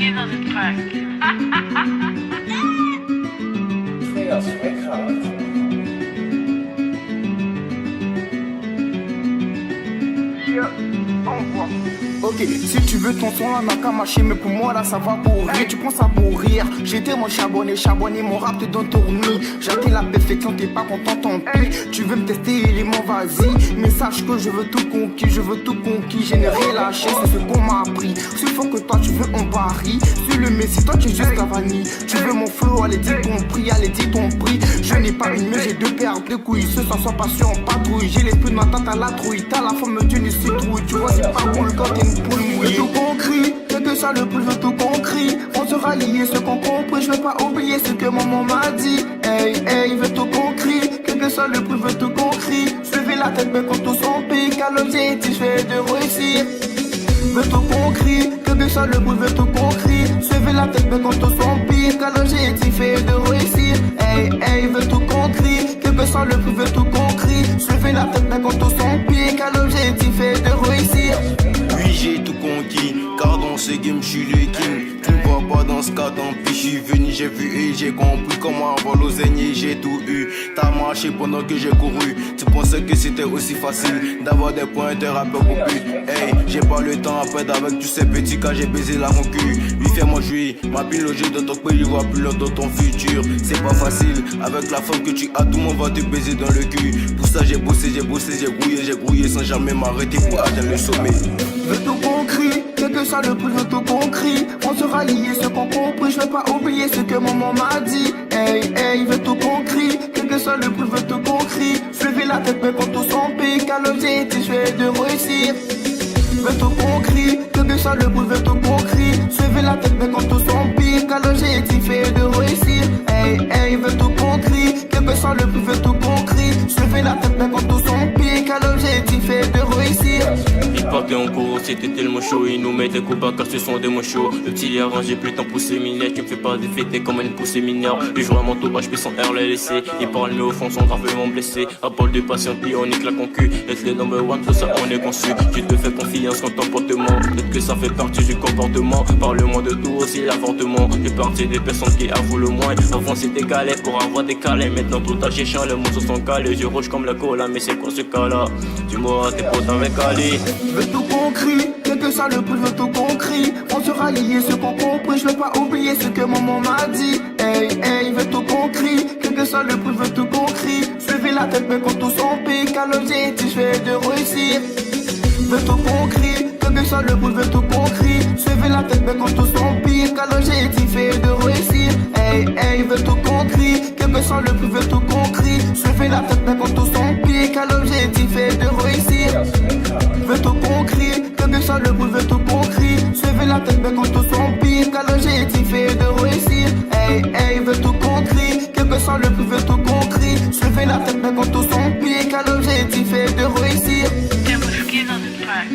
give us a track. Ok, si tu veux ton son là n'a qu'à marcher, mais pour moi là ça va pourrir. Tu prends ça pour rire. J'étais mon charbonné, mon rap te donne tournis. J'atteins la perfection, t'es pas content, tant pis. Tu veux me tester, il est mon vas-y. Mais sache que je veux tout conquis, je n'ai rien lâché, c'est ce qu'on m'a appris. S'il faut que toi tu veux on parie. Sur le messie, toi tu es juste la vanille. Tu veux mon flow, allez dis ton prix, Je n'ai pas une mais j'ai deux paires de couilles. Ce soir sois patient, en patrouille. J'ai les plumes dans ta tête à la trouille. T'as la forme d'une citrouille. Tu vois c'est pas cool quand t'es une poule mouillée. Tout qu'on crie, c'est que ça le plus, je tout qu'on crie. On sera liés, ceux qu'on compris. Je veux pas oublier ce que maman m'a dit. Hey, hey, veut tout qu'on crie. Que ça le plus, veut tout qu'on crie. Suivez la tête, mais quand tous on pique. À l'objectif, fait de réussir. Veut tout qu'on crie. Que ça le plus, veut tout qu'on crie. Suivez la tête, mais quand tous on pique. À l'objectif, fait de réussir. Hey, hey, veut tout qu'on crie. Que ça le plus, veut tout qu'on crie. Suivez la tête, mais quand tous on pique. À l'objectif, fait de réussir. Oui, j'ai tout conquis, car dans ce game, je suis le king. Tu ne vois pas dans ce cas, tant pis, je suis venu, j'ai vu et j'ai compris comment avoir l'oseille, j'ai tout eu. T'as marché pendant que j'ai couru. Tu pensais que c'était aussi facile d'avoir des pointeurs à peu au but. Hey, j'ai pas le temps à perdre avec tous ces petits cas, j'ai baisé la concu. Lui fais-moi jouir, ma pile logée dans ton pays, je vois plus loin dans ton futur. C'est pas facile, avec la femme que tu as, tout le monde va te baiser dans le cul. Pour ça j'ai bossé, j'ai grouillé sans jamais m'arrêter pour atteindre le sommet. Veux tout qu'on crie, que ça le plus, veut tout qu'on crie. On sera liés, ce qu'on compris. Je veux pas oublier ce que maman m'a dit. Hey, hey, veut tout qu'on crie, que ça le plus, veut tout qu'on crie. Suivez la tête, mais quand tous on pique. À l'objectif, je vais de réussir. Veut tout qu'on crie, que ça le plus, veut tout qu'on crie. Suivez la tête, mais quand tous on pique. À l'objectif, fait de réussir. Hey, hey, veut tout qu'on crie, que ça le plus, veut tout qu'on crie. Suivez la tête, mais quand tous on pique. À l'objectif, fait de réussir. Il partait en cours, c'était tellement chaud. Il nous met des coups bas car ce sont des mots chauds. Le petit lien j'ai plus temps pour séminaire. Tu me fais pas défêter comme une poussée mineure. Les jours à mon tour, HP sans air les laisser. Ils parlent mais au fond sont gravement blessés. À bol de patience, puis on nique la concu. Être les number one, tout ça on est conçu. Tu te fais confiance quand ton comportement. Peut-être que ça fait partie du comportement. Parle-moi de tout aussi l'avortement. J'ai partie des personnes qui avouent le moins. Avant c'était galère pour avoir des câlins. Maintenant tout a chiant, les mots se sont calés. Les yeux rouges comme la cola, mais c'est quoi ce cas-là? Dis-moi tes potes avec Ali. Veux tout qu'on crie, que ça le plus, veut tout qu'on crie. On sera liés, ce qu'on compris. Je veux pas oublier ce que maman m'a dit. Hey, hey, veut tout qu'on crie, que ça le plus, veut tout qu'on crie. Suivez la tête, mais quand tous on pique. À l'objectif, je vais de réussir. Veut tout qu'on crie, que ça le plus, veut tout qu'on crie. Suivez la tête, mais quand tous on pique. À l'objectif, fait de réussir. Hey, hey, veut tout qu'on crie, que ça le plus, veut tout qu'on crie. Suivez la tête, mais quand tous on pique. À l'objectif, fait de réussir. Veut tout qu'on crie, que ça le plus, veut tout qu'on crie. Suivez la tête, mais quand tous on pique. À l'objectif, fait de réussir. Hey, hey, veut tout qu'on crie, que ça le plus, veut tout qu'on crie. Suivez la tête, mais quand tous on pique. À l'objectif, fait de réussir. Give us a track.